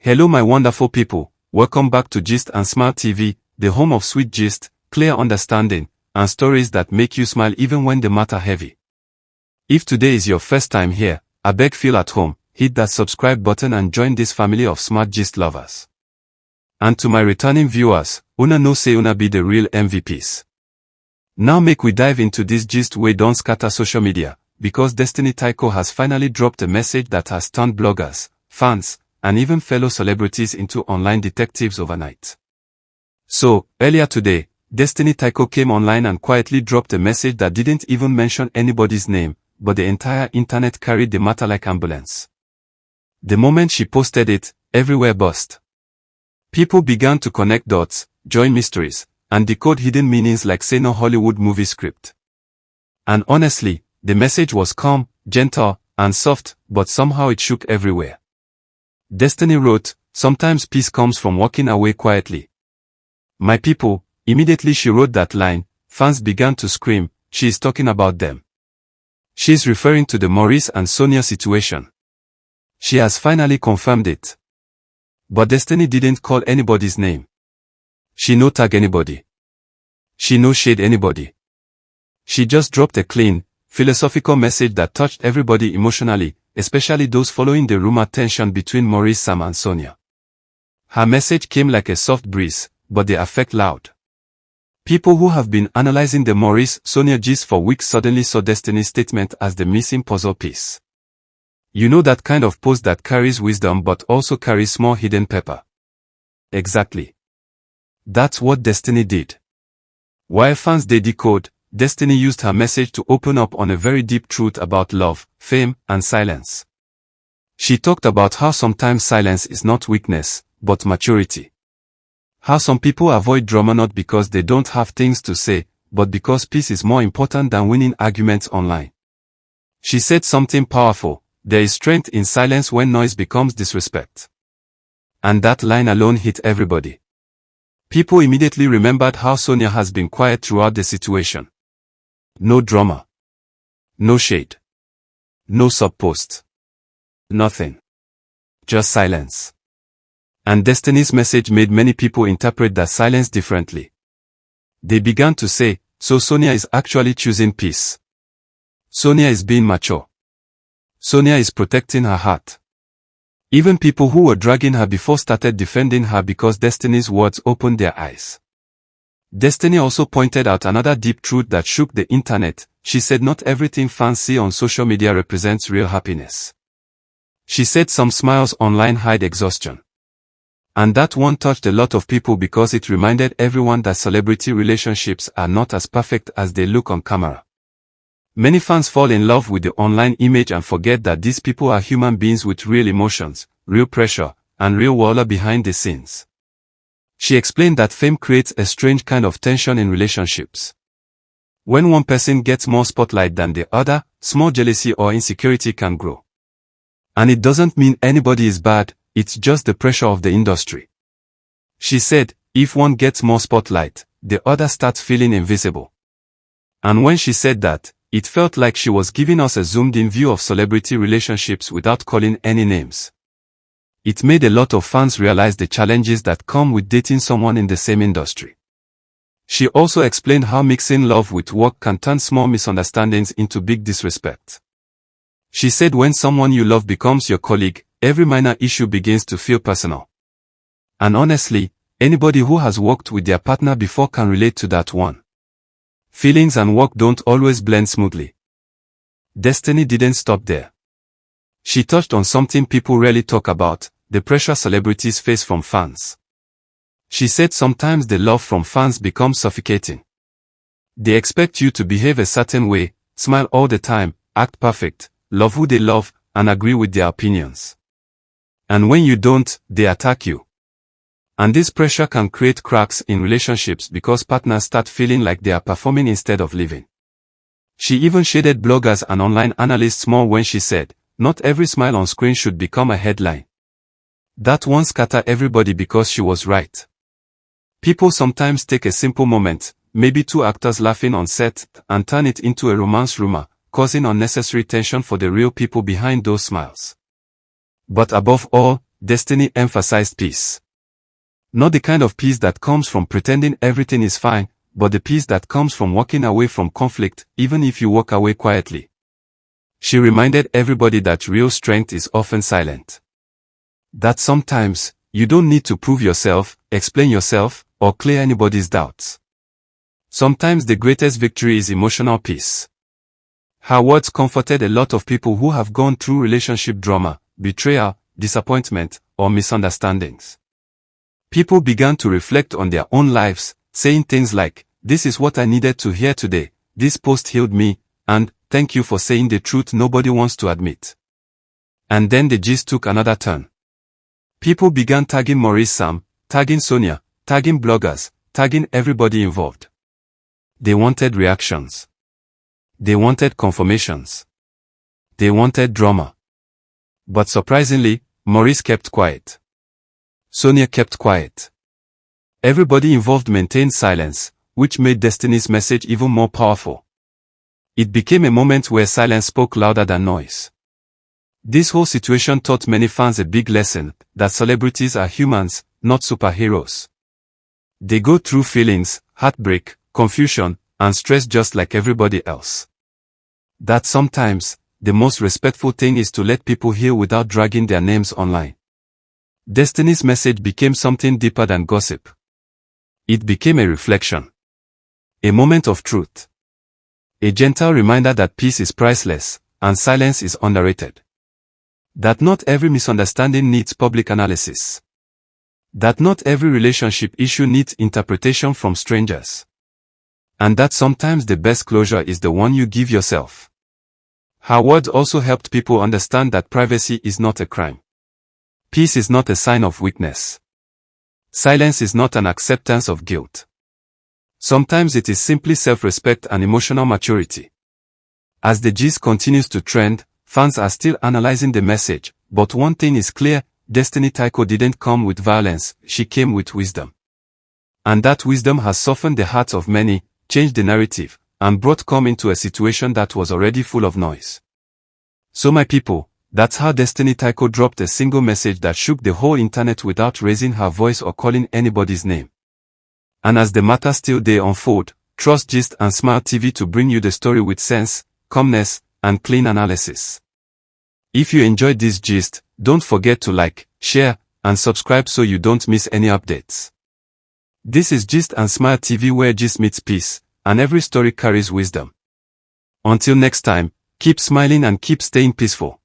Hello my wonderful people, welcome back to Gist and Smile TV, the home of sweet gist, clear understanding, and stories that make you smile even when the matter heavy. If today is your first time here, I beg feel at home, hit that subscribe button and join this family of smart gist lovers. And to my returning viewers, una know say una be the real MVPs. Now make we dive into this gist wey don scatter social media, because Destiny Tyco has finally dropped a message that has turned bloggers, fans, and even fellow celebrities into online detectives overnight. So, earlier today, Destiny Tyco came online and quietly dropped a message that didn't even mention anybody's name, but the entire internet carried the matter like ambulance. The moment she posted it, everywhere buzzed. People began to connect dots, join mysteries, and decode hidden meanings like say no Hollywood movie script. And honestly, the message was calm, gentle, and soft, but somehow it shook everywhere. Destiny wrote, "Sometimes peace comes from walking away quietly." My people, immediately she wrote that line, fans began to scream, she is talking about them. She is referring to the Maurice and Sonia situation. She has finally confirmed it. But Destiny didn't call anybody's name. She no tag anybody. She no shade anybody. She just dropped a clean, philosophical message that touched everybody emotionally, especially those following the rumored tension between Maurice Sam and Sonia. Her message came like a soft breeze, but the effect loud. People who have been analyzing the Maurice-Sonia gist for weeks suddenly saw Destiny's statement as the missing puzzle piece. You know that kind of post that carries wisdom but also carries small hidden pepper. Exactly. That's what Destiny did. While fans they decode, Destiny used her message to open up on a very deep truth about love, fame, and silence. She talked about how sometimes silence is not weakness, but maturity. How some people avoid drama not because they don't have things to say, but because peace is more important than winning arguments online. She said something powerful, there is strength in silence when noise becomes disrespect. And that line alone hit everybody. People immediately remembered how Sonia has been quiet throughout the situation. No drama. No shade. No sub-post. Nothing. Just silence. And Destiny's message made many people interpret that silence differently. They began to say, so Sonia is actually choosing peace. Sonia is being mature. Sonia is protecting her heart. Even people who were dragging her before started defending her because Destiny's words opened their eyes. Destiny also pointed out another deep truth that shook the internet. She said not everything fans see on social media represents real happiness. She said some smiles online hide exhaustion. And that one touched a lot of people because it reminded everyone that celebrity relationships are not as perfect as they look on camera. Many fans fall in love with the online image and forget that these people are human beings with real emotions, real pressure, and real wahala behind the scenes. She explained that fame creates a strange kind of tension in relationships. When one person gets more spotlight than the other, small jealousy or insecurity can grow. And it doesn't mean anybody is bad, it's just the pressure of the industry. She said, if one gets more spotlight, the other starts feeling invisible. And when she said that, it felt like she was giving us a zoomed-in view of celebrity relationships without calling any names. It made a lot of fans realize the challenges that come with dating someone in the same industry. She also explained how mixing love with work can turn small misunderstandings into big disrespect. She said when someone you love becomes your colleague, every minor issue begins to feel personal. And honestly, anybody who has worked with their partner before can relate to that one. Feelings and work don't always blend smoothly. Destiny didn't stop there. She touched on something people rarely talk about, the pressure celebrities face from fans. She said sometimes the love from fans becomes suffocating. They expect you to behave a certain way, smile all the time, act perfect, love who they love, and agree with their opinions. And when you don't, they attack you. And this pressure can create cracks in relationships because partners start feeling like they are performing instead of living. She even shaded bloggers and online analysts more when she said, not every smile on screen should become a headline. That one scattered everybody because she was right. People sometimes take a simple moment, maybe two actors laughing on set, and turn it into a romance rumor, causing unnecessary tension for the real people behind those smiles. But above all, Destiny emphasized peace. Not the kind of peace that comes from pretending everything is fine, but the peace that comes from walking away from conflict, even if you walk away quietly. She reminded everybody that real strength is often silent. That sometimes, you don't need to prove yourself, explain yourself, or clear anybody's doubts. Sometimes the greatest victory is emotional peace. Her words comforted a lot of people who have gone through relationship drama, betrayal, disappointment, or misunderstandings. People began to reflect on their own lives, saying things like, "This is what I needed to hear today, this post healed me," and "Thank you for saying the truth nobody wants to admit." And then the gist took another turn. People began tagging Maurice Sam, tagging Sonia, tagging bloggers, tagging everybody involved. They wanted reactions. They wanted confirmations. They wanted drama. But surprisingly, Maurice kept quiet. Sonia kept quiet. Everybody involved maintained silence, which made Destiny's message even more powerful. It became a moment where silence spoke louder than noise. This whole situation taught many fans a big lesson, that celebrities are humans, not superheroes. They go through feelings, heartbreak, confusion, and stress just like everybody else. That sometimes, the most respectful thing is to let people heal without dragging their names online. Destiny's message became something deeper than gossip. It became a reflection. A moment of truth. A gentle reminder that peace is priceless, and silence is underrated. That not every misunderstanding needs public analysis. That not every relationship issue needs interpretation from strangers. And that sometimes the best closure is the one you give yourself. Her words also helped people understand that privacy is not a crime. Peace is not a sign of weakness. Silence is not an acceptance of guilt. Sometimes it is simply self-respect and emotional maturity. As the gist continues to trend, fans are still analyzing the message, but one thing is clear, Destiny Tycho didn't come with violence, she came with wisdom. And that wisdom has softened the hearts of many, changed the narrative, and brought calm into a situation that was already full of noise. So my people, that's how Destiny Tycho dropped a single message that shook the whole internet without raising her voice or calling anybody's name. And as the matter still they unfold, trust Gist and Smile TV to bring you the story with sense, calmness, and clean analysis. If you enjoyed this gist, don't forget to like, share, and subscribe so you don't miss any updates. This is Gist and Smile TV where gist meets peace, and every story carries wisdom. Until next time, keep smiling and keep staying peaceful.